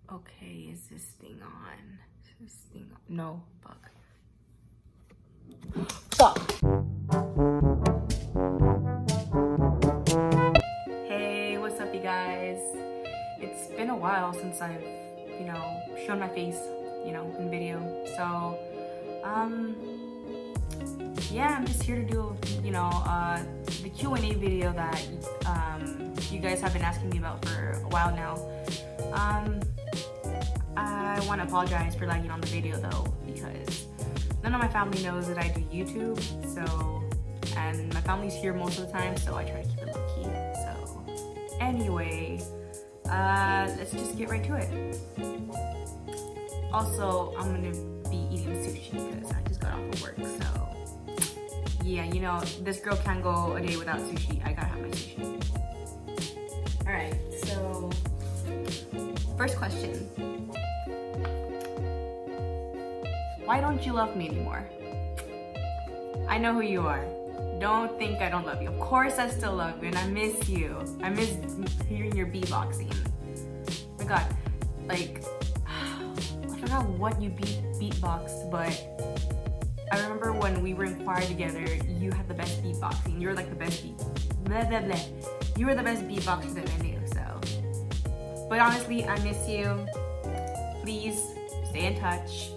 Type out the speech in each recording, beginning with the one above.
Okay, is this thing on? Is this thing on? No, fuck. Fuck! Hey, what's up, you guys? It's been a while since I've, shown my face, in video. So, yeah, I'm just here to do, the Q&A video that you guys have been asking me about for a while now. I want to apologize for lagging on the video though, because none of my family knows that I do YouTube, and my family's here most of the time, so I try to keep it low-key. So, anyway, let's just get right to it. Also, I'm gonna be eating sushi because I just got off of work, so yeah, this girl can't go a day without sushi. I gotta have my sushi. Alright, so first question. Why don't you love me anymore? I know who you are. Don't think I don't love you. Of course I still love you and I miss you. I miss hearing your beatboxing. Oh my god, like, I forgot what you beatboxed, but I remember when we were in choir together, you had the best beatboxing. You were like the best You were the best beatboxer that I knew, so. But honestly, I miss you. Please stay in touch.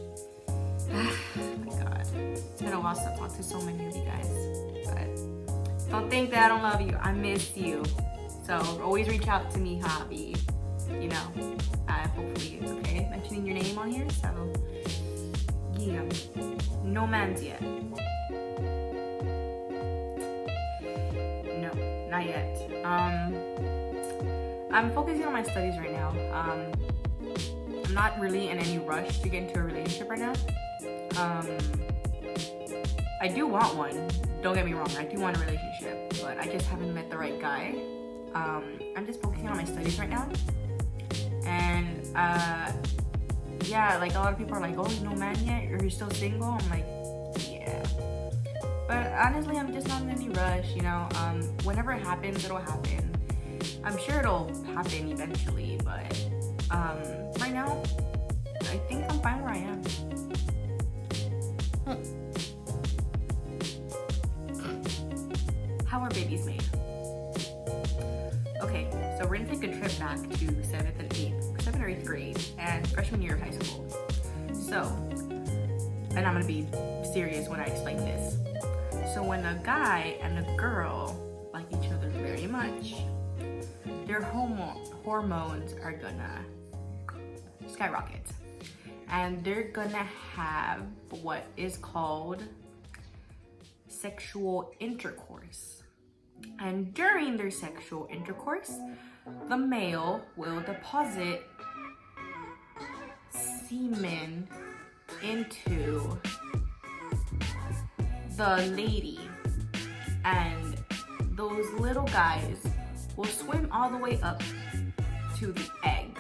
Oh my god. It's been a while since I've talked to so many of you guys. But don't think that I don't love you. I miss you. So always reach out to me, hobby. Hopefully it's okay mentioning your name on here. So yeah. No man's yet. No, not yet. I'm focusing on my studies right now. I'm not really in any rush to get into a relationship right now. I do want one. Don't get me wrong, I do want a relationship, but I just haven't met the right guy. I'm just focusing on my studies right now. And yeah, like a lot of people are like, oh, no man yet? Or you're still single? I'm like, yeah. But honestly, I'm just not in any rush, whenever it happens, it'll happen. I'm sure it'll happen eventually, but right now, I think I'm fine where I am. How are babies made? Okay, so we're gonna take a trip back to 7th or 8th grade and freshman year of high school. So, and I'm gonna be serious when I explain this. So when a guy and a girl like each other very much, their hormones are gonna skyrocket. And they're gonna have what is called sexual intercourse. And during their sexual intercourse, the male will deposit semen into the lady, and those little guys will swim all the way up to the egg,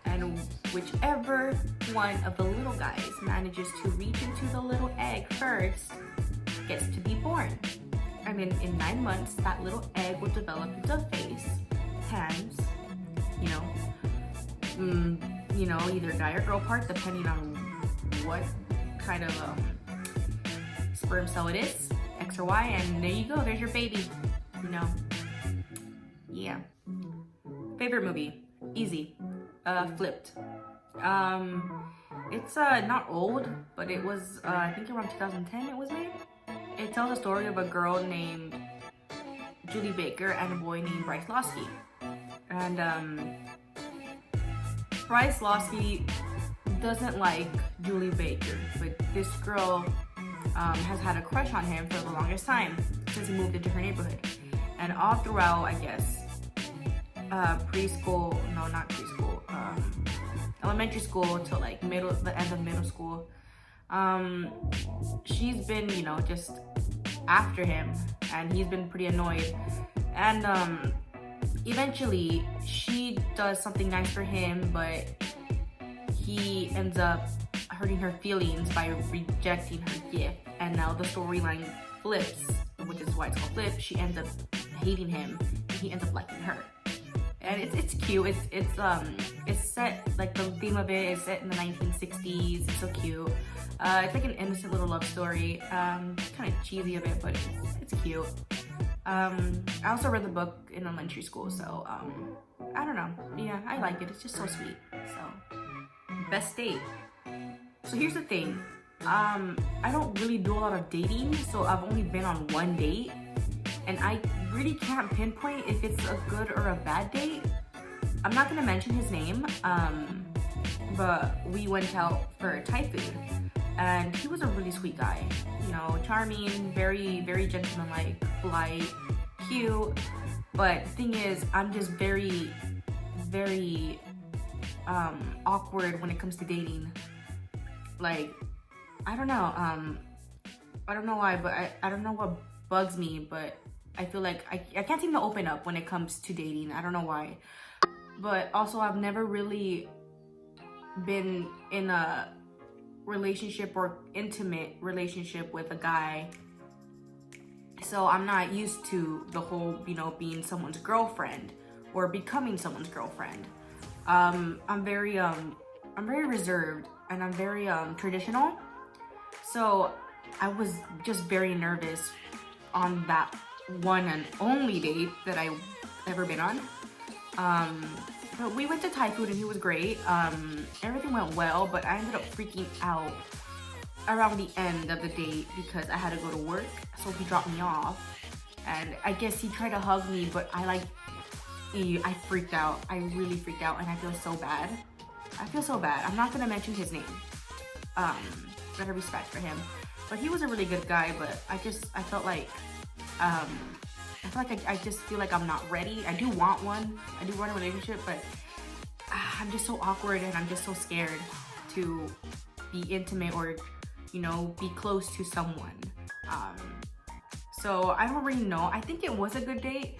and whichever one of the little guys manages to reach into the little egg first gets to be born. And then in 9 months, that little egg will develop into a face, hands, either guy or girl part, depending on what kind of sperm cell it is, X or Y, and there you go, there's your baby, Yeah. Favorite movie? Easy. Flipped. It's not old, but it was, I think around 2010 it was made. It tells the story of a girl named Julie Baker and a boy named Bryce Losky. And Bryce Losky doesn't like Julie Baker, but this girl has had a crush on him for the longest time since he moved into her neighborhood. And all throughout, I guess, elementary school till like the end of middle school, she's been, just after him, and he's been pretty annoyed. And eventually she does something nice for him, but he ends up hurting her feelings by rejecting her gift. And now the storyline flips, which is why it's called Flip. She ends up hating him, and he ends up liking her. and it's cute. It's set, like the theme of it is set in the 1960s. It's so cute. It's like an innocent little love story. Kind of cheesy a bit, but it's cute. I also read the book in elementary school, so I don't know. Yeah, I like it. It's just so sweet. So, best date. So here's the thing. I don't really do a lot of dating, so I've only been on one date, and I really can't pinpoint if it's a good or a bad date. I'm not gonna mention his name, but we went out for Thai food, and he was a really sweet guy. You know, charming, very, very gentlemanlike, polite, cute. But the thing is, I'm just very, very awkward when it comes to dating. Like, I don't know. I don't know why, but I don't know what bugs me, but I feel like I can't seem to open up when it comes to dating. I don't know why. But also, I've never really been in a relationship or intimate relationship with a guy. So I'm not used to the whole, you know, being someone's girlfriend or becoming someone's girlfriend. I'm very reserved, and I'm very traditional. So I was just very nervous on that one and only date that I ever been on. But we went to Thai food and he was great. Everything went well, but I ended up freaking out around the end of the date because I had to go to work. So he dropped me off, and I guess he tried to hug me, but I freaked out. I really freaked out, and I feel so bad. I feel so bad. I'm not gonna mention his name. Out of respect for him. But he was a really good guy, but I felt like, I just feel like I'm not ready. I do want one. I do want a relationship, but I'm just so awkward, and I'm just so scared to be intimate or, you know, be close to someone. So I don't really know. I think it was a good date.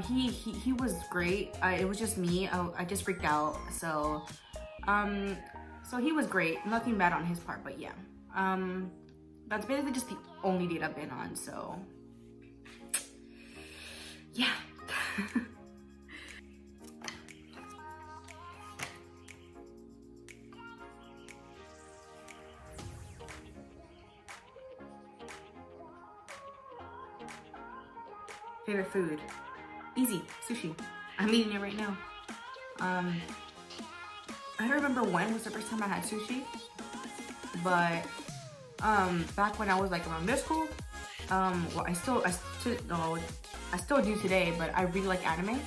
He was great. It was just me. I just freaked out. So, so he was great. Nothing bad on his part, but yeah. That's basically just the only date I've been on, so yeah. Favorite food? Easy, sushi. I'm eating it right now. I don't remember when was the first time I had sushi, but back when I was like around middle school, well, I still do today, but I really like anime,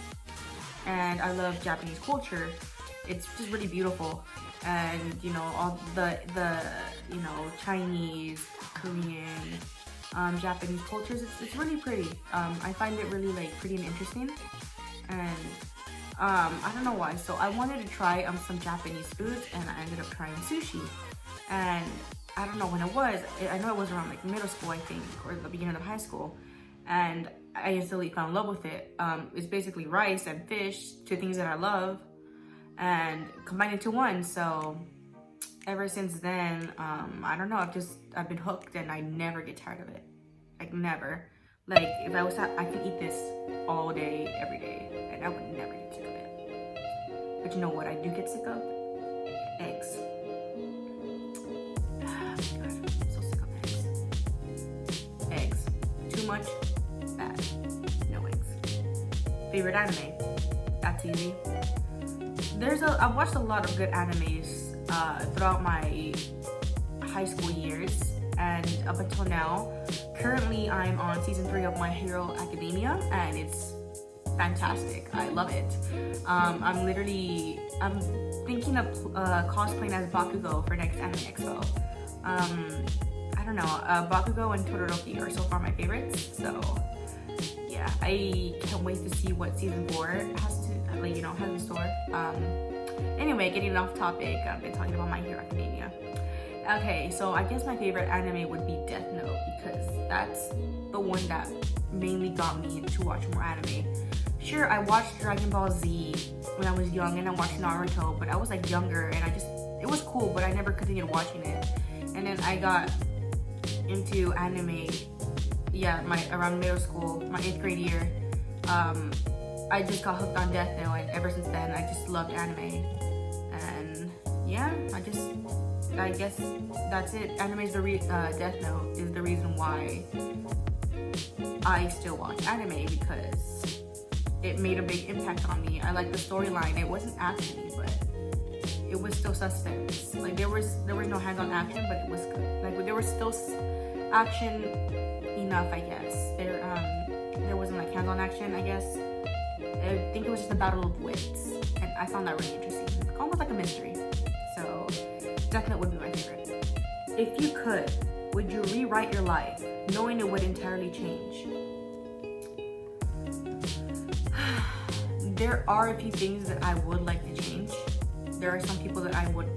and I love Japanese culture. It's just really beautiful, and you know, all the you know, Chinese, Korean, Japanese cultures. It's really pretty. I find it really like pretty and interesting, and I don't know why. So I wanted to try some Japanese foods, and I ended up trying sushi, and I don't know when it was. I know it was around like middle school, I think, or the beginning of high school, and I instantly fell in love with it. It's basically rice and fish, two things that I love, and combined into one. So ever since then, I don't know, I've been hooked, and I never get tired of it. Like, never. Like, if I can eat this all day, every day, and I would never get sick of it. But you know what I do get sick of? Eggs. Oh my God, I'm so sick of eggs. Eggs. Too much, bad. No eggs. Favorite anime? That's easy. I've watched a lot of good animes throughout my high school years, and up until now. Currently, I'm on season 3 of My Hero Academia, and it's fantastic. I love it. I'm thinking of cosplaying as Bakugo for next Anime Expo. I don't know, Bakugo and Todoroki are so far my favorites, so yeah, I can't wait to see what season 4 has in store. Anyway, getting off topic, I've been talking about My Hero Academia. Okay, so I guess my favorite anime would be Death Note, because that's the one that mainly got me to watch more anime. Sure, I watched Dragon Ball Z when I was young, and I watched Naruto, but I was like younger, and it was cool, but I never continued watching it. And then I got into anime, around middle school, my 8th grade year. I just got hooked on Death Note, and ever since then I just loved anime. And yeah, I guess that's it. Anime is Death Note is the reason why I still watch anime, because it made a big impact on me. I like the storyline. It wasn't action, but it was still suspense. Like there was no hands-on action, but it was good. Like there was still action enough, I guess. There wasn't like hands-on action, I guess. I think it was just a battle of wits, and I found that really interesting. Almost like a mystery. So Death Note would be my favorite. If you could, would you rewrite your life knowing it would entirely change? There are a few things that I would like to change. There are some people that I would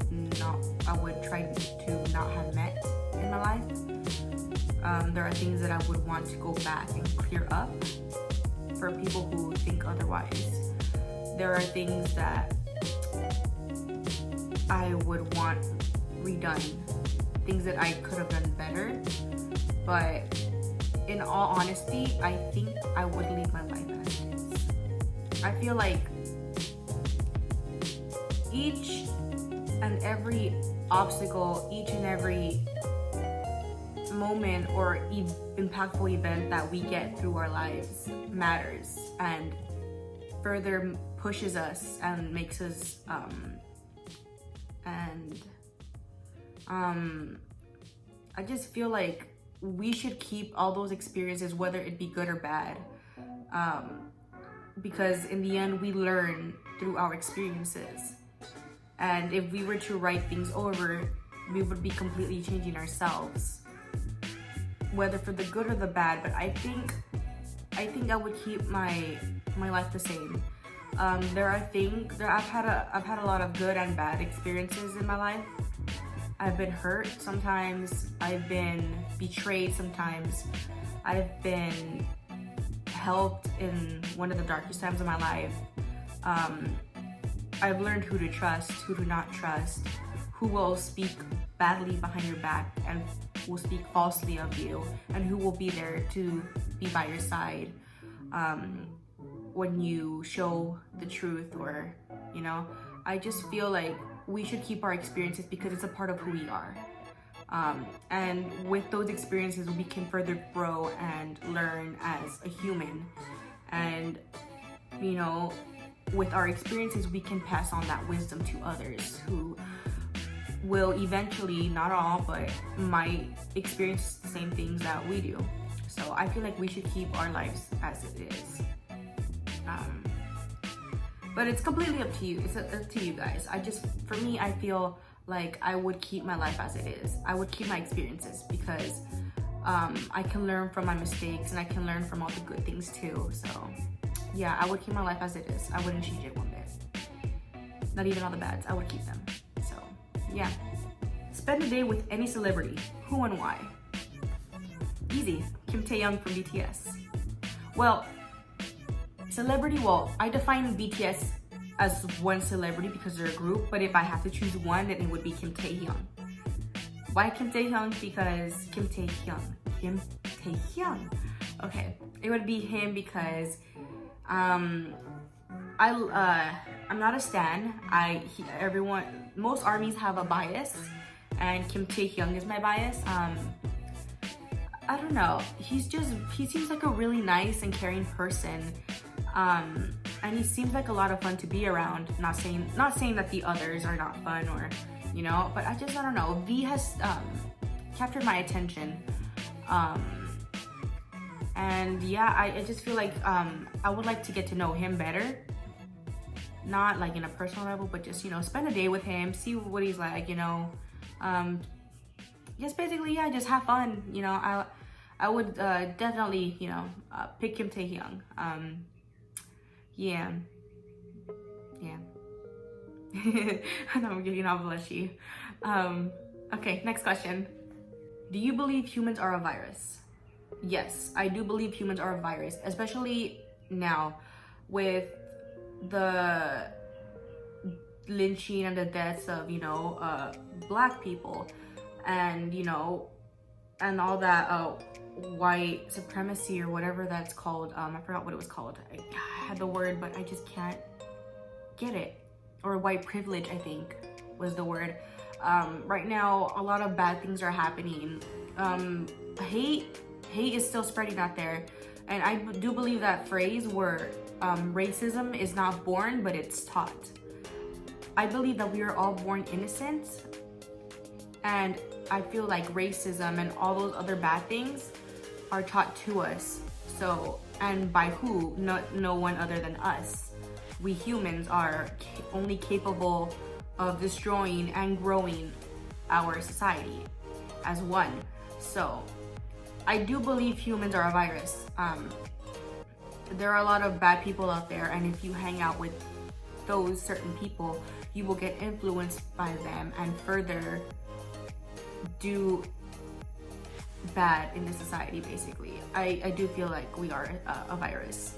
try to not have met in my life. There are things that I would want to go back and clear up for people who think otherwise. There are things that I would want redone, things that I could have done better. But in all honesty, I think I would leave my life as it is. I feel like each and every obstacle, each and every moment or impactful event that we get through our lives matters and further pushes us and makes us I just feel like we should keep all those experiences, whether it be good or bad, because in the end we learn through our experiences. And if we were to write things over, we would be completely changing ourselves, whether for the good or the bad. But I think I would keep my life the same. I've had a lot of good and bad experiences in my life. I've been hurt sometimes. I've been betrayed sometimes. I've been helped in one of the darkest times of my life. I've learned who to trust, who to not trust, who will speak badly behind your back and will speak falsely of you, and who will be there to be by your side when you show the truth, or, you know. I just feel like we should keep our experiences because it's a part of who we are. And with those experiences, we can further grow and learn as a human. And, you know, with our experiences, we can pass on that wisdom to others who will eventually, not all, but might experience the same things that we do. So I feel like we should keep our lives as it is. But it's completely up to you. It's up to you guys. For me, I feel like I would keep my life as it is. I would keep my experiences because I can learn from my mistakes and I can learn from all the good things too. So yeah, I would keep my life as it is. I wouldn't change it one bit. Not even all the bads. I would keep them. So yeah. Spend a day with any celebrity. Who and why? Easy. Kim Taehyung from BTS. Well, celebrity, well, I define BTS as one celebrity because they're a group, but if I have to choose one, then it would be Kim Taehyung. Why Kim Taehyung? Because Kim Taehyung. Okay, it would be him because I'm not a stan. Most armies have a bias, and Kim Taehyung is my bias. I don't know. He seems like a really nice and caring person. And he seems like a lot of fun to be around. Not saying that the others are not fun, or, you know, but I don't know. V has captured my attention. And yeah, I just feel like I would like to get to know him better. Not like in a personal level, but just, you know, spend a day with him, see what he's like, you know. Just basically, yeah, just have fun, you know. I would definitely, you know, pick Kim Taehyung. Yeah. I'm getting all blushy. Okay, next question. Do you believe humans are a virus? Yes, I do believe humans are a virus, especially now with the lynching and the deaths of, you know, black people, and, you know, and all that white supremacy or whatever that's called. I forgot what it was called. had the word, but I just can't get it. Or white privilege, I think, was the word. Right now, a lot of bad things are happening. Hate is still spreading out there. And I do believe that phrase where racism is not born, but it's taught. I believe that we are all born innocent. And I feel like racism and all those other bad things are taught to us. So, and by who? No one other than us. We humans are only capable of destroying and growing our society as one. So I do believe humans are a virus. There are a lot of bad people out there, and if you hang out with those certain people, you will get influenced by them and further do bad in the society, basically. I do feel like we are a virus.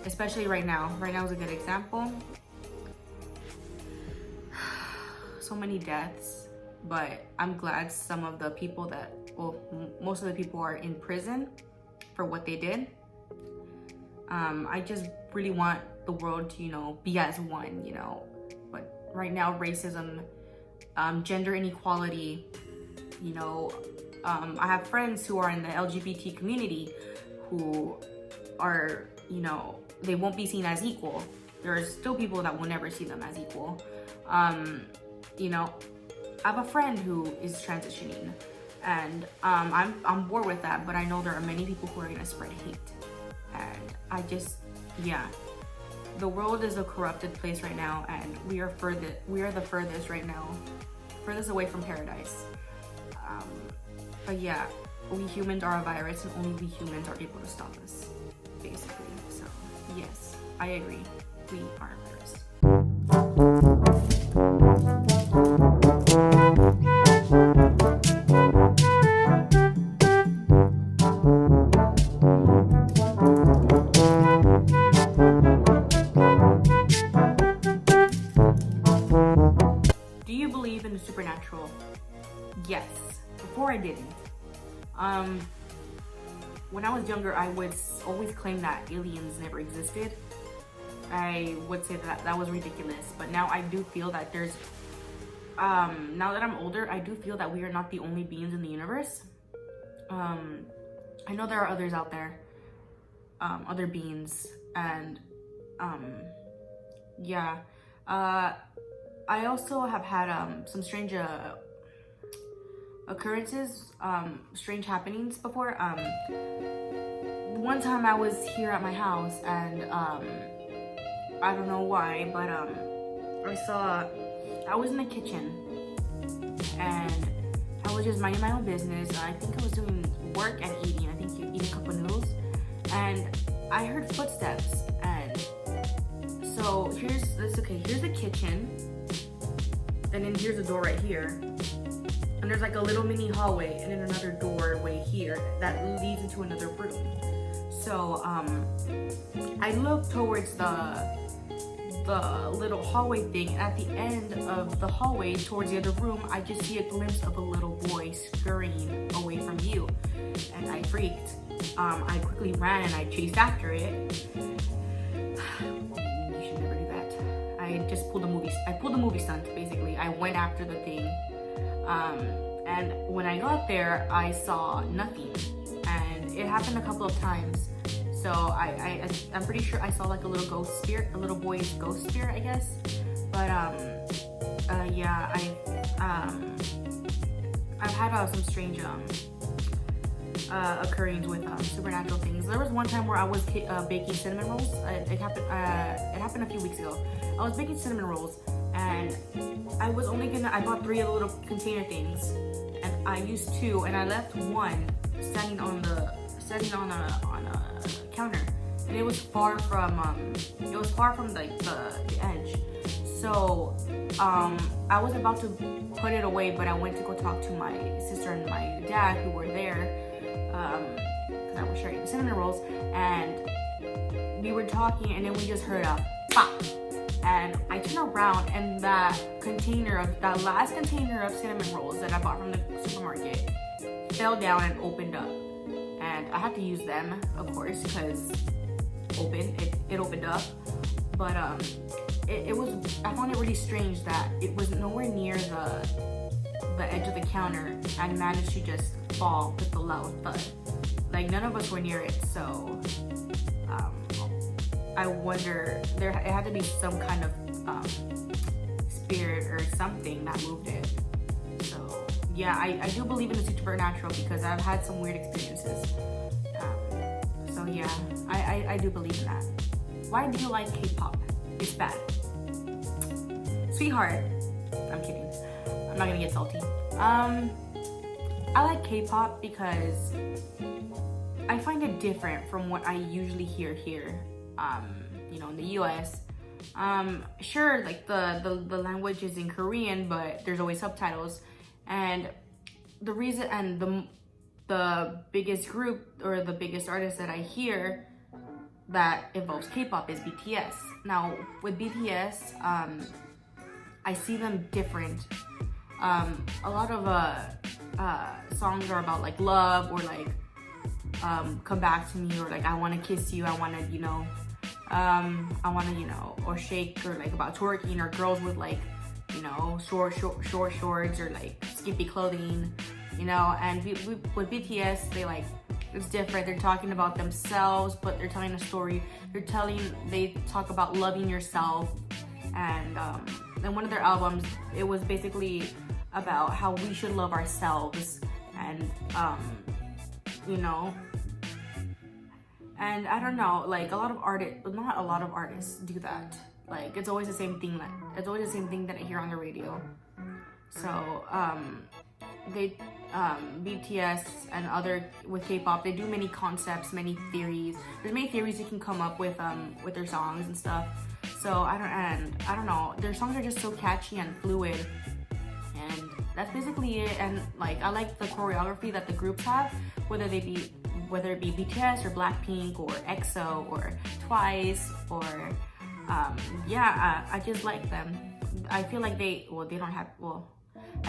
Especially right now. Right now is a good example. So many deaths, but I'm glad some of the people most of the people are in prison for what they did. I just really want the world to, be as one, but right now racism, gender inequality, I have friends who are in the LGBT community who are, they won't be seen as equal. There are still people that will never see them as equal. I have a friend who is transitioning, and I'm bored with that, but I know there are many people who are gonna spread hate. And I just, the world is a corrupted place right now, and we are the furthest right now, furthest away from paradise. But yeah, we humans are a virus, and only we humans are able to stop us, basically. So yes, I agree, we are a virus. Do you believe in the supernatural? Yes. Before I didn't. When I was younger, I would always claim that aliens never existed. I would say that was ridiculous, but now I do feel that there's, now that I'm older, I do feel that we are not the only beings in the universe. I know there are others out there, other beings, and I also have had some strange occurrences, strange happenings before. One time I was here at my house, and I don't know why, but I was in the kitchen, and I was just minding my own business. I think I was doing work and eating. I think eating a cup of noodles, and I heard footsteps. And so here's the kitchen, and then here's the door right here. And there's like a little mini hallway and then another doorway here that leads into another room. So I look towards the little hallway thing. At the end of the hallway towards the other room, I just see a glimpse of a little boy scurrying away from you. And I freaked. I quickly ran and I chased after it. You should never do that. I pulled a movie stunt, basically. I went after the thing. And when I got there, I saw nothing, and it happened a couple of times. So I'm pretty sure I saw like a little ghost spirit, a little boy's ghost spirit, I guess. But yeah, I've had some strange occurrings with supernatural things. There was one time where I was baking cinnamon rolls. It happened a few weeks ago. I was baking cinnamon rolls, and I bought 3 of the little container things, and I used 2, and I left 1 standing on a counter, and it was far from like the edge. So I was about to put it away, but I went to go talk to my sister and my dad who were there, because I was sharing the cinnamon rolls, and we were talking, and then we just heard a pop. And I turned around, and that last container of cinnamon rolls that I bought from the supermarket fell down and opened up. And I had to use them, of course, because open. It opened up, but it was, I found it really strange that it was nowhere near the edge of the counter and managed to just fall with the loud thud. Like none of us were near it, so I wonder, it had to be some kind of spirit or something that moved it. So yeah, I do believe in the supernatural because I've had some weird experiences. So yeah, I do believe in that. Why do you like K-pop? It's bad. Sweetheart, I'm kidding. I'm not gonna get salty. I like K-pop because I find it different from what I usually hear here. You know, in the US. Sure, like the language is in Korean, but there's always subtitles. And the reason, and the biggest group or the biggest artist that I hear that involves K-pop is BTS. Now with BTS, I see them different. A lot of songs are about like love or like come back to me, or like I want to kiss you, I want to, you know, or shake, or like about twerking, or girls with like, you know, short shorts or like skimpy clothing, you know. And with BTS, they like, it's different. They're talking about themselves, but they're telling a story. They talk about loving yourself. And in one of their albums, it was basically about how we should love ourselves, and you know. And I don't know, like not a lot of artists do that. Like it's always the same thing that I hear on the radio. So BTS and other with K-pop, they do many concepts, many theories. There's many theories you can come up with their songs and stuff. So I don't know, their songs are just so catchy and fluid, and that's basically it. And like I like the choreography that the groups have, whether it be BTS or Blackpink or EXO or Twice or I just like them. I feel like I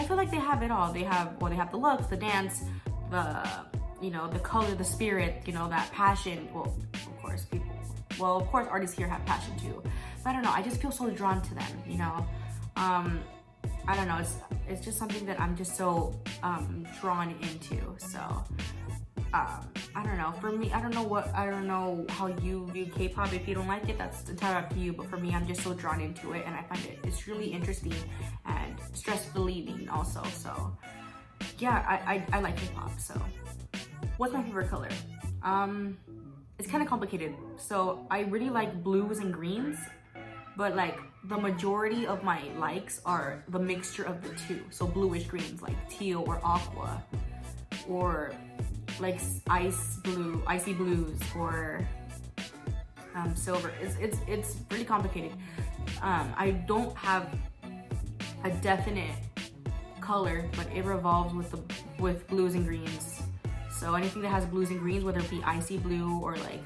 feel like they have it all. They have the looks, the dance, the color, the spirit, you know, that passion. Of course artists here have passion too. But I don't know, I just feel so drawn to them, you know. I don't know, it's just something that I'm just so drawn into. So I don't know, for me, I don't know how you view K-pop. If you don't like it, that's entirely up to you, but for me, I'm just so drawn into it, and I find it's really interesting and stress relieving also. So yeah, I like K-pop. So what's my favorite color? It's kind of complicated. So I really like blues and greens, but like the majority of my likes are the mixture of the two. So bluish greens like teal or aqua, or like icy blues, or silver. It's really complicated. I don't have a definite color, but it revolves with blues and greens. So anything that has blues and greens, whether it be icy blue or like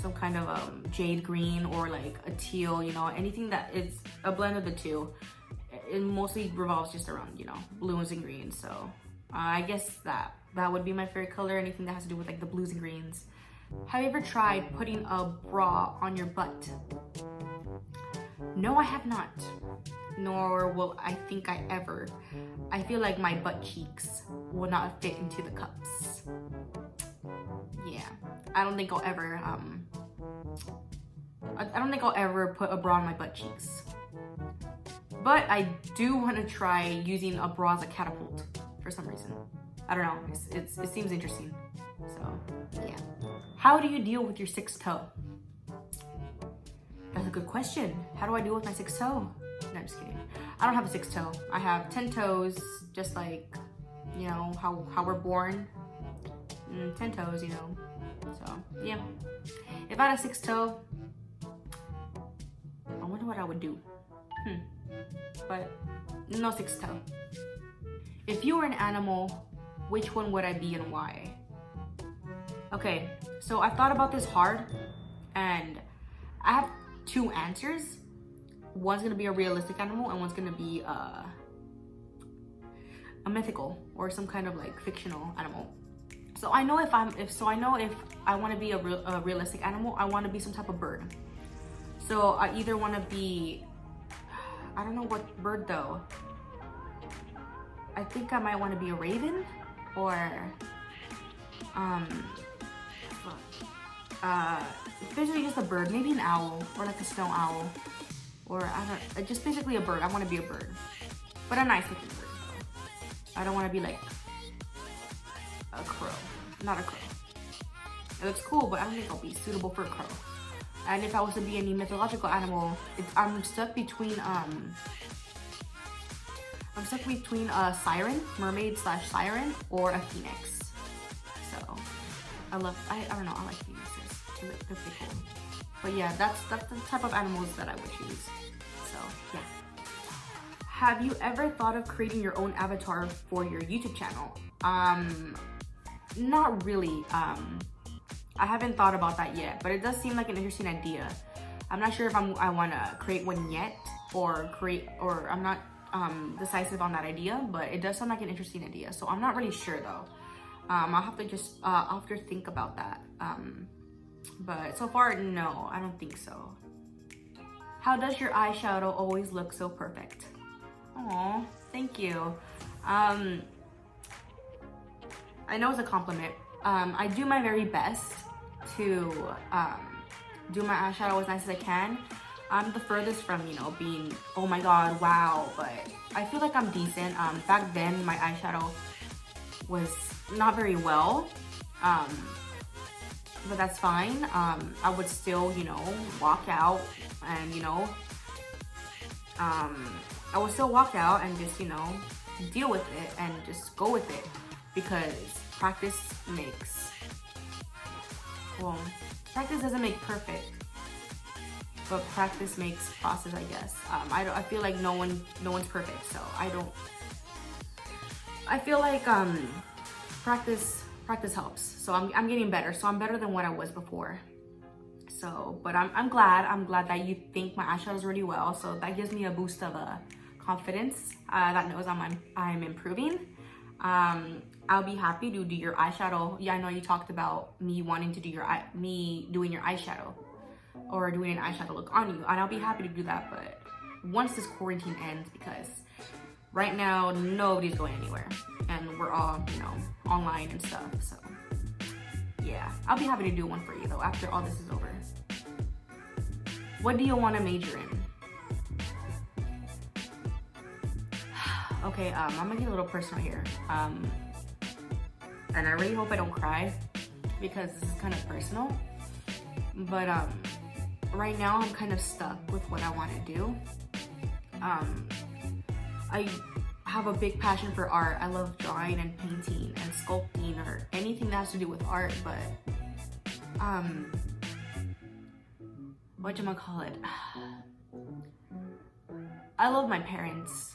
some kind of jade green or like a teal, you know, anything that it's a blend of the two, it mostly revolves just around, you know, blues and greens. So I guess that would be my favorite color, anything that has to do with like the blues and greens. Have you ever tried putting a bra on your butt? No, I have not. Nor will I think I ever. I feel like my butt cheeks will not fit into the cups. Yeah, I don't think I'll ever put a bra on my butt cheeks. But I do want to try using a bra as a catapult for some reason. I don't know, it seems interesting. So yeah. How do you deal with your sixth toe? That's a good question. How do I deal with my sixth toe? No, I'm just kidding. I don't have a sixth toe. I have 10 toes, just like, you know, how we're born. 10 toes, you know. So yeah. If I had a sixth toe, I wonder what I would do. But no sixth toe. If you were an animal, which one would I be and why? Okay, so I've thought about this hard, and I have two answers. One's gonna be a realistic animal, and one's gonna be a mythical or some kind of like fictional animal. So I know if I want to be a realistic animal, I want to be some type of bird. So I either want to be, I don't know what bird though. I think I might want to be a raven, or basically just a bird, maybe an owl, or like a snow owl, or I don't, just basically a bird. I want to be a bird, but a nice looking bird though. I don't want to be like a crow, not a crow. It looks cool, but I don't think I'll be suitable for a crow. And if I was to be any mythological animal, I'm stuck between a siren, mermaid / siren, or a phoenix. So I don't know, I like phoenixes. They're pretty cool. But yeah, that's the type of animals that I would choose. So yeah. Have you ever thought of creating your own avatar for your YouTube channel? Not really. I haven't thought about that yet, but it does seem like an interesting idea. I'm not sure if I want to create one yet, or I'm not decisive on that idea, but it does sound like an interesting idea. So I'm not really sure though. I'll have to think about that. But so far, no, I don't think so. How does your eyeshadow always look so perfect? Aw, thank you. I know it's a compliment. I do my very best to do my eyeshadow as nice as I can. I'm the furthest from, you know, being, oh my god, wow, but I feel like I'm decent. Back then, my eyeshadow was not very well, but that's fine. I would still, you know, walk out and, you know, I would still walk out and just, you know, deal with it and just go with it, because practice doesn't make perfect, but practice makes process, I guess. I feel like no one's perfect, so I feel like practice helps. So I'm getting better. So I'm better than what I was before. So, but I'm glad that you think my eyeshadow is really well. So that gives me a boost of confidence. That knows I'm improving. I'll be happy to do your eyeshadow. Yeah, I know you talked about me wanting to do me doing your eyeshadow, or doing an eyeshadow look on you, and I'll be happy to do that. But once this quarantine ends, because right now nobody's going anywhere and we're all, you know, online and stuff. So yeah, I'll be happy to do one for you though after all this is over. What do you want to major in? Okay, I'm gonna get a little personal here. And I really hope I don't cry, because this is kind of personal. But right now I'm kind of stuck with what I want to do. I have a big passion for art. I love drawing and painting and sculpting, or anything that has to do with art, but whatchamacallit? I love my parents.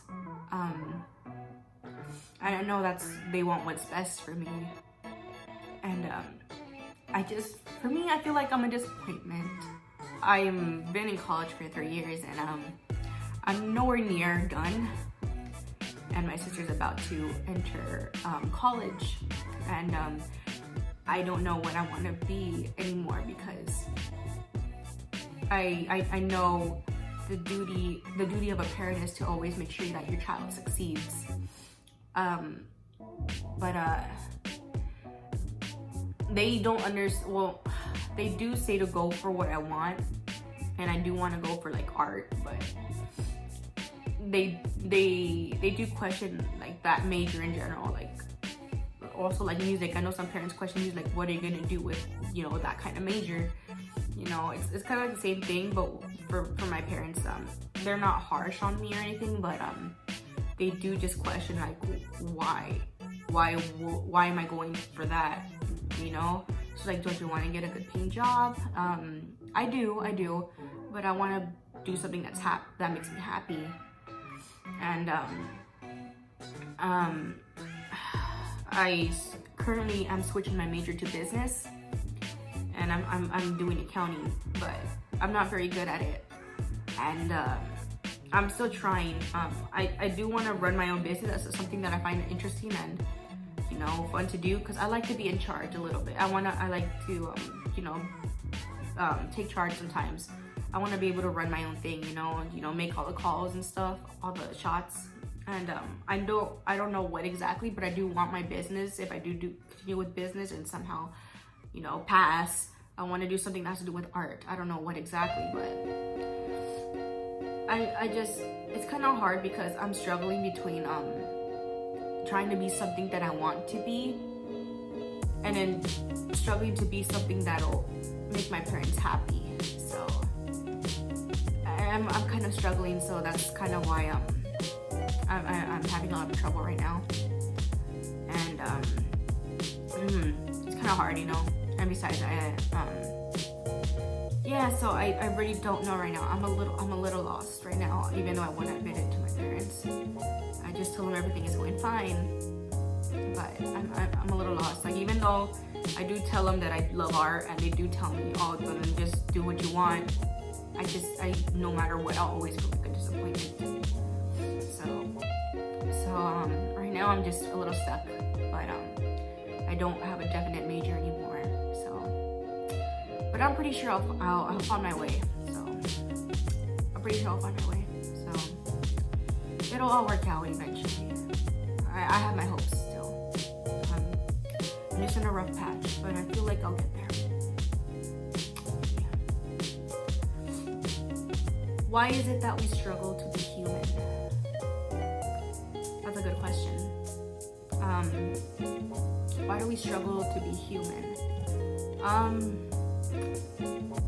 I know they want what's best for me, and for me, I feel like I'm a disappointment. I've been in college for 3 years, and I'm nowhere near done, and my sister's about to enter college, and I don't know what I want to be anymore, because I know the duty of a parent is to always make sure that your child succeeds. But they don't understand. Well, they do say to go for what I want, and I do want to go for like art, but they do question like that major in general, like also like music. I know some parents question music, like what are you gonna do with, you know, that kind of major? You know, it's kind of like the same thing, but for my parents, they're not harsh on me or anything, but they do just question like why am I going for that, you know? So like, don't you want to get a good paying job? I do, but I want to do something that makes me happy. And I currently am switching my major to business, and I'm doing accounting, but I'm not very good at it, and I'm still trying. I do want to run my own business. That's something that I find interesting, and you you know, fun to do, because I like to be in charge a little bit. I like to, you know, take charge sometimes. I want to be able to run my own thing, you know, make all the calls and stuff, all the shots. And I don't know what exactly, but I do want my business, if I do continue with business and somehow, you know, pass, I want to do something that has to do with art. I don't know what exactly, but I just, it's kind of hard because I'm struggling between trying to be something that I want to be, and then struggling to be something that'll make my parents happy. So I'm kind of struggling, so that's kind of why I'm having a lot of trouble right now. And it's kind of hard, you know. And besides, yeah, so I really don't know right now. I'm a little lost right now, even though I want to admit it to my parents. I just told them everything is going fine, but I'm a little lost. Like, even though I do tell them that I love art, and they do tell me, oh, then just do what you want, I no matter what, I'll always feel like a disappointment. So right now I'm just a little stuck, but I don't have a definite major anymore. So, but I'm pretty sure I'll find my way. So I'm pretty sure I'll find my way. So it'll all work out eventually. I have my hopes still. I'm just in a rough patch, but I feel like I'll get there. Why is it that we struggle to be human? That's a good question. Why do we struggle to be human?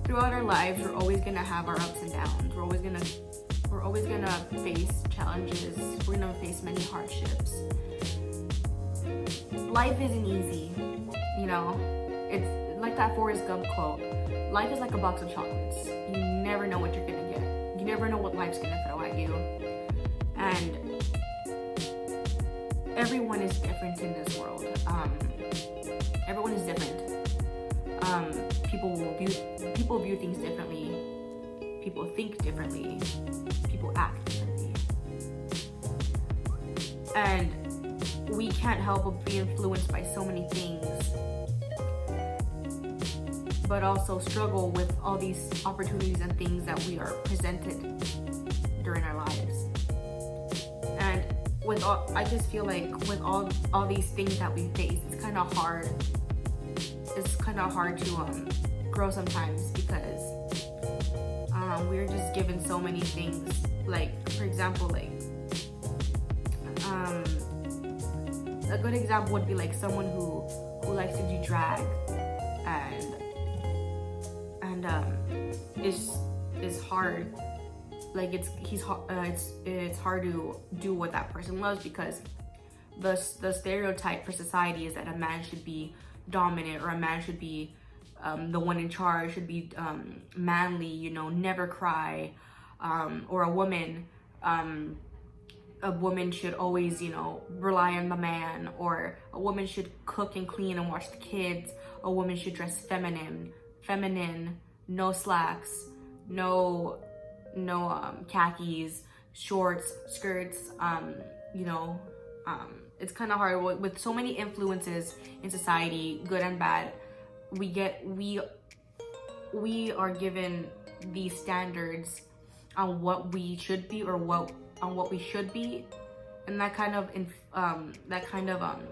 Throughout our lives, we're always gonna have our ups and downs. We're always gonna face challenges. We're gonna face many hardships. Life isn't easy, you know. It's like that Forrest Gump quote. Life is like a box of chocolates. You never know what you're gonna get. You never know what life's gonna throw at you. And everyone is different in this world. Everyone is different. People view things differently. People think differently. People act differently. And we can't help but be influenced by so many things, but also struggle with all these opportunities and things that we are presented during our lives. And with all, I just feel like with all these things that we face, it's kind of hard. It's kind of hard to grow sometimes, because we're just given so many things. Like, for example, like a good example would be like someone who likes to do drag and is hard. Like it's hard to do what that person loves, because the stereotype for society is that a man should be dominant, or a man should be the one in charge, should be manly, you know, never cry, or a woman should always, you know, rely on the man, or a woman should cook and clean and watch the kids. A woman should dress feminine, no slacks, no khakis, shorts, skirts. You know, it's kind of hard with so many influences in society, good and bad. We are given these standards on what we should be, or on what we should be, and that kind of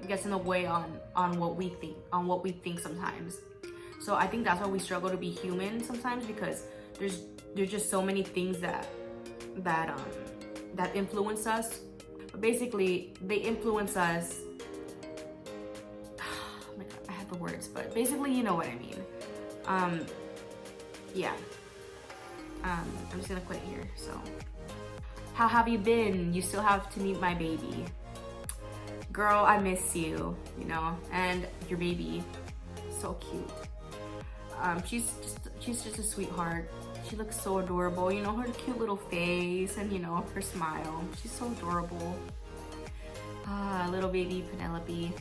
gets in the way on what we think sometimes. So I think that's why we struggle to be human sometimes, because there's just so many things that influence us. But basically, they influence us. Oh my God, I have the words, but basically, you know what I mean. Yeah. I'm just gonna quit here. So, how have you been? You still have to meet my baby. Girl, I miss you, you know, and your baby, so cute. She's just a sweetheart. She looks so adorable, you know, her cute little face, and you know, her smile. She's so adorable. Little baby Penelope,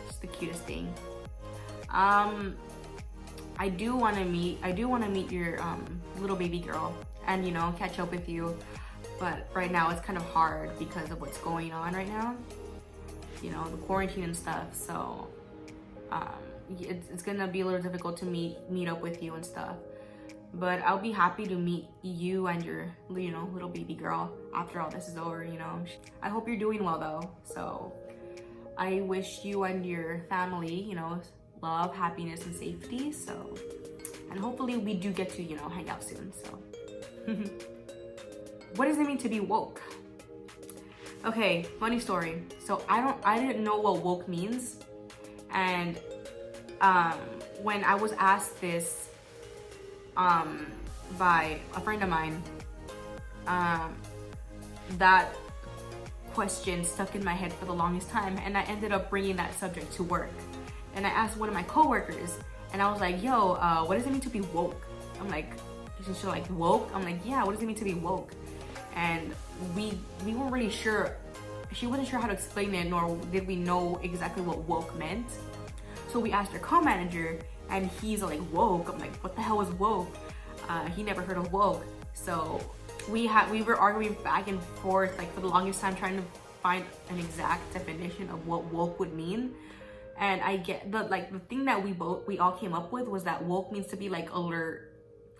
she's the cutest thing. I do want to meet your little baby girl, and you know, catch up with you. But right now it's kind of hard because of what's going on right now. you know, the quarantine and stuff. So it's gonna be a little difficult to meet up with you and stuff. But I'll be happy to meet you and your, you know, little baby girl after all this is over, you know. I hope you're doing well though. So I wish you and your family, you know, love, happiness, and safety. So, and hopefully we do get to, you know, hang out soon. So what does it mean to be woke? Okay, funny story. So I didn't know what woke means. And when I was asked this by a friend of mine, that question stuck in my head for the longest time, and I ended up bringing that subject to work. And I asked one of my coworkers, and I was like, yo, what does it mean to be woke? I'm like, isn't she like woke? I'm like, yeah, what does it mean to be woke? And we weren't really sure. She wasn't sure how to explain it, nor did we know exactly what woke meant. So we asked our co-manager, and he's like, woke? I'm like, what the hell is woke? He never heard of woke. So we were arguing back and forth like for the longest time, trying to find an exact definition of what woke would mean. And I get the thing that we all came up with was that woke means to be like alert,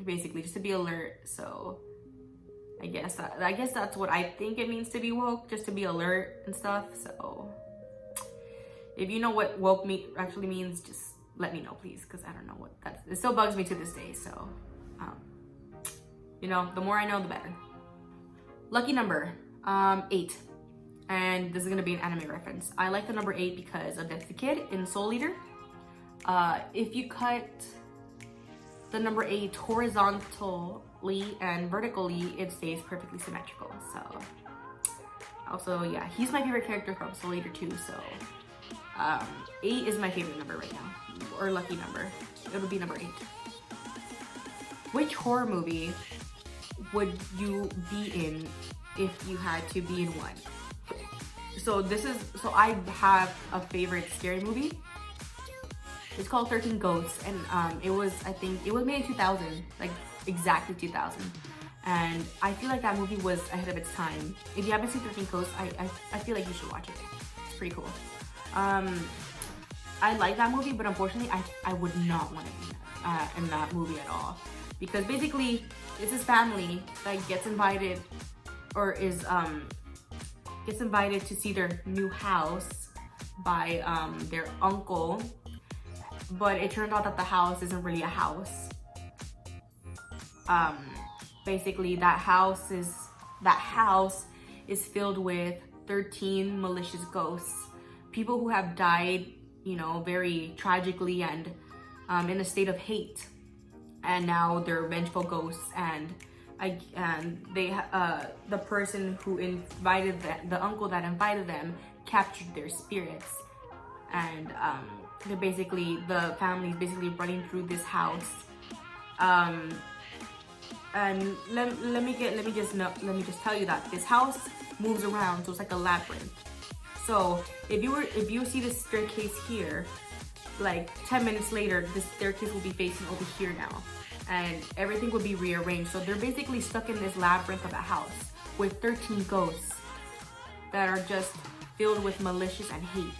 basically just to be alert. So I guess that's what I think it means to be woke, just to be alert and stuff. So if you know what woke actually means, just let me know, please, because I don't know what it still bugs me to this day. So you know, the more I know, the better. Lucky number 8, and this is gonna be an anime reference. I like the number 8 because of That's the Kid in Soul Eater. If you cut the number 8 horizontally and vertically, it stays perfectly symmetrical. So also, yeah, he's my favorite character from Soul Eater 2. So 8 is my favorite number right now, or lucky number. It would be number 8. Which horror movie would you be in if you had to be in one? So I have a favorite scary movie. It's called 13 Ghosts, and it was made in 2000, like exactly 2000. And I feel like that movie was ahead of its time. If you haven't seen 13 Ghosts, I feel like you should watch it. It's pretty cool. I like that movie, but unfortunately I would not want to be in that movie at all. Because basically, it's this family that gets invited to see their new house by their uncle, but it turned out that the house isn't really a house. Basically, that house is filled with 13 malicious ghosts, people who have died, you know, very tragically and in a state of hate. And now they're vengeful ghosts, and the person who invited the uncle that invited them captured their spirits, and the family's basically running through this house. And let me just tell you that this house moves around, so it's like a labyrinth. So if you see this staircase here, like 10 minutes later, the staircase will be facing over here now, and everything will be rearranged. So they're basically stuck in this labyrinth of a house with 13 ghosts that are just filled with malicious and hate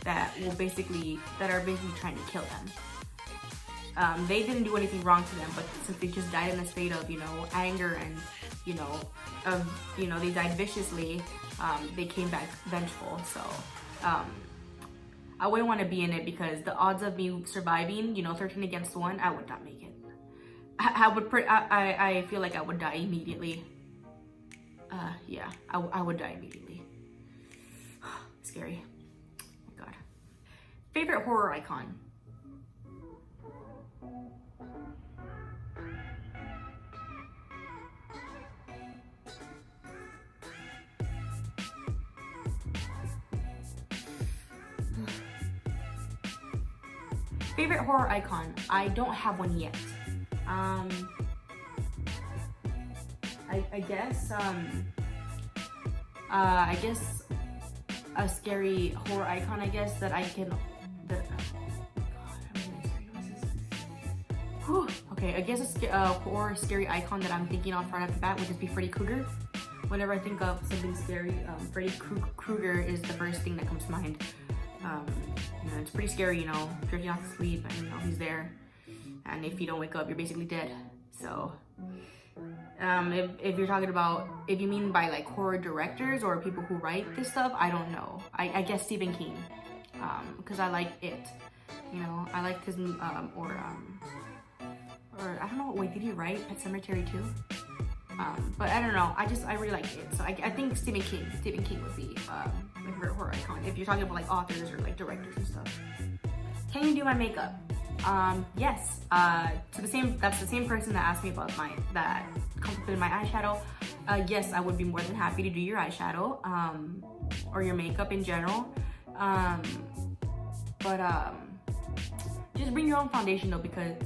that are basically trying to kill them. They didn't do anything wrong to them, but since they just died in a state of, you know, anger and, you know, they died viciously, they came back vengeful. So I wouldn't want to be in it, because the odds of me surviving, you know, 13 against 1, I would not make it. I feel like I would die immediately. Yeah, I would die immediately. Scary. Oh my God. Favorite horror icon? Favorite horror icon? I don't have one yet. I guess a scary horror icon, I guess, that I can. Okay, I guess a horror scary icon that I'm thinking of right off the bat would just be Freddy Krueger. Whenever I think of something scary, Freddy Krueger is the first thing that comes to mind. You know, it's pretty scary, you know, drifting off to sleep and you know, he's there. And if you don't wake up, you're basically dead. So, if you're talking about, if you mean by like horror directors or people who write this stuff, I don't know. I guess Stephen King, because I like it. You know, I like his, or I don't know, wait, did he write Pet Sematary too? But I don't know, I really like it. So I think Stephen King would be my favorite horror icon, if you're talking about like authors or like directors and stuff. Can you do my makeup? Yes. That's the same person that asked me about that complimented my eyeshadow. Yes, I would be more than happy to do your eyeshadow, or your makeup in general. But just bring your own foundation though, because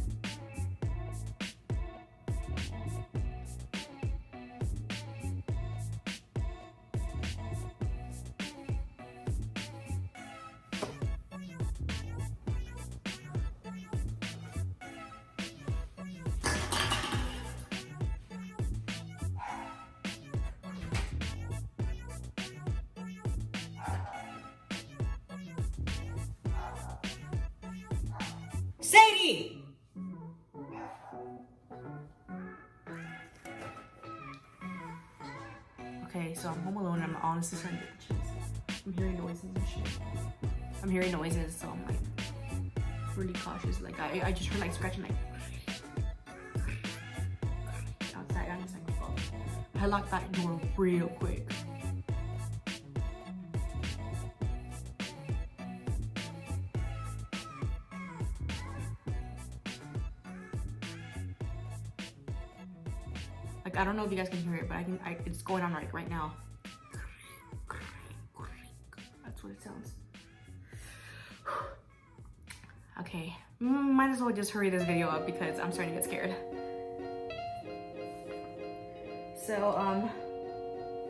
Sadie! Okay, so I'm home alone and I'm honestly starting to get the chills. I'm hearing noises and shit. I'm hearing noises, so I'm like really cautious. Like I just heard like scratching like outside. I'm just like, oh. I locked that door real quick. Like, I don't know if you guys can hear it, but it's going on right now. That's what it sounds. Okay, might as well just hurry this video up because I'm starting to get scared. So,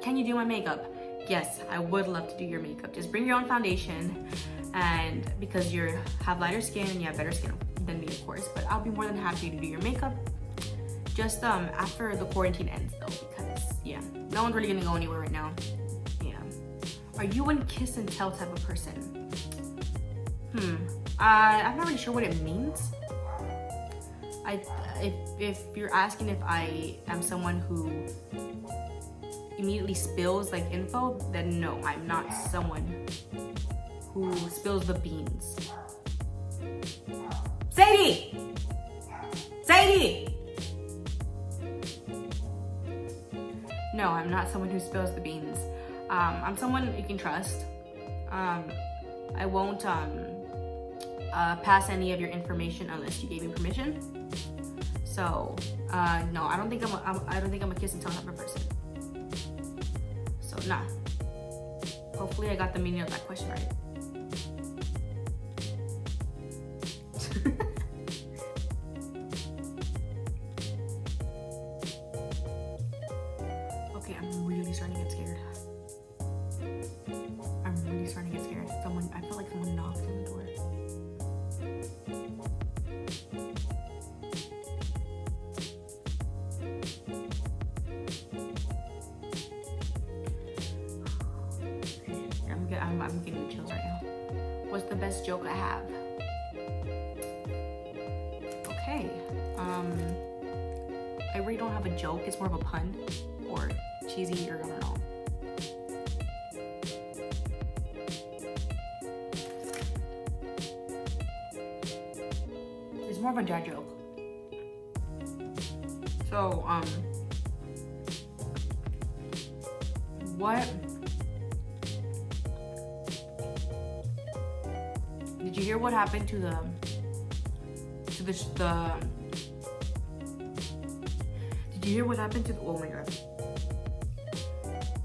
can you do my makeup? Yes, I would love to do your makeup. Just bring your own foundation, and because you have lighter skin and you have better skin than me, of course, but I'll be more than happy to do your makeup. Just after the quarantine ends though, because yeah, no one's really gonna go anywhere right now. Yeah. Are you a kiss and tell type of person? I'm not really sure what it means. If you're asking if I am someone who immediately spills like info, then no, I'm not someone who spills the beans. Sadie! Sadie! No, I'm not someone who spills the beans. I'm someone you can trust. I won't pass any of your information unless you gave me permission. So no, I don't think I'm a kiss and tell type of person. So nah. Hopefully I got the meaning of that question right. Okay, I'm really starting to get scared. I feel like someone knocked on the door. I'm getting the chills right now. What's the best joke I have? Okay. I really don't have a joke. It's more of a pun or cheesy, or I don't know. It's more of a dad joke. So, what? Did you hear what happened to the Did you hear what happened to the, oh my god.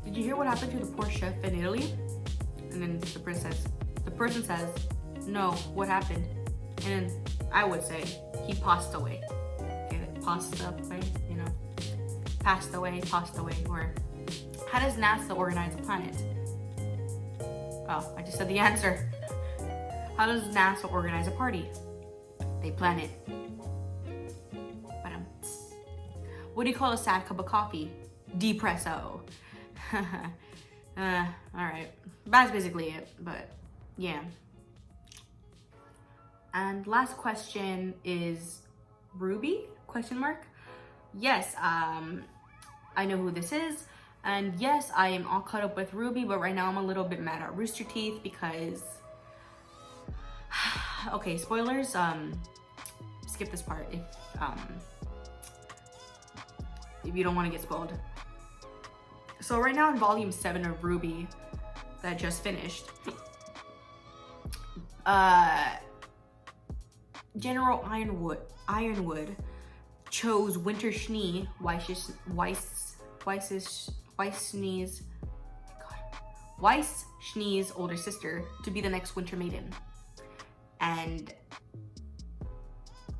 Did you hear what happened to the poor chef in Italy? And then the person says, no, what happened? And then I would say, he passed away. Okay, passed away, you know. Passed away, or how does NASA organize a planet? Oh, I just said the answer. How does NASA organize a party? They plan it. What do you call a sad cup of coffee? Depresso. Alright. That's basically it, but yeah. And last question is Ruby? Question mark? Yes, I know who this is. And yes, I am all caught up with Ruby, but right now I'm a little bit mad at Rooster Teeth because okay, spoilers, skip this part if you don't want to get spoiled. So right now in volume 7 of Ruby that just finished, General Ironwood chose Winter Schnee, Weiss Schnee's older sister, to be the next Winter Maiden. And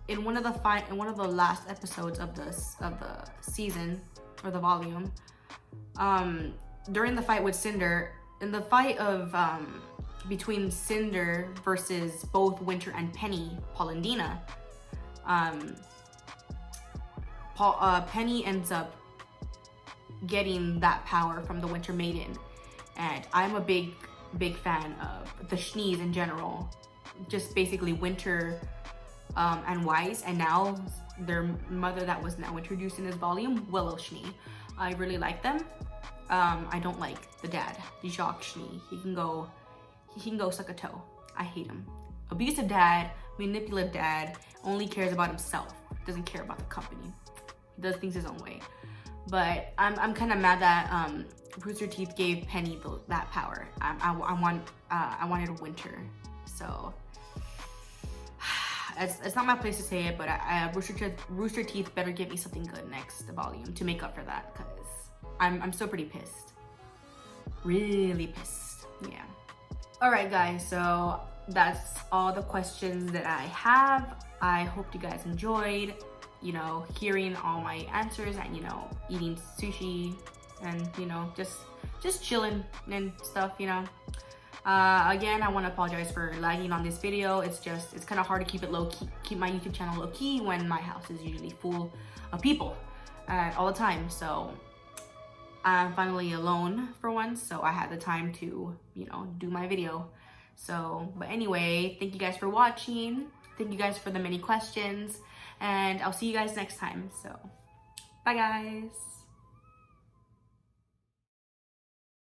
in one of the last episodes of the season or the volume, during the fight with Cinder, in the fight of between Cinder versus both Winter and Penny, Paul and Dina, Penny ends up getting that power from the Winter Maiden, and I'm a big fan of the Schnees in general, just basically Winter and Weiss, and now their mother that was now introduced in this volume, Willow Schnee. I really like them. I don't like the dad, Jacques Schnee. He can go suck a toe. I hate him. Abusive dad, manipulative dad, only cares about himself, doesn't care about the company. He does things his own way. But I'm kind of mad that Rooster Teeth gave Penny that power. I wanted Winter, so it's not my place to say it, but Rooster Teeth better give me something good next volume to make up for that, because I'm still pretty pissed. Really pissed. Yeah. Alright guys, so that's all the questions that I have. I hope you guys enjoyed, you know, hearing all my answers and, you know, eating sushi and, you know, just chilling and stuff, you know. Again, I want to apologize for lagging on this video. It's kind of hard to keep it low-key, keep my YouTube channel low-key when my house is usually full of people all the time. So I'm finally alone for once, so I had the time to, you know, do my video. So, but anyway, thank you guys for watching. Thank you guys for the many questions, and I'll see you guys next time. So, bye guys.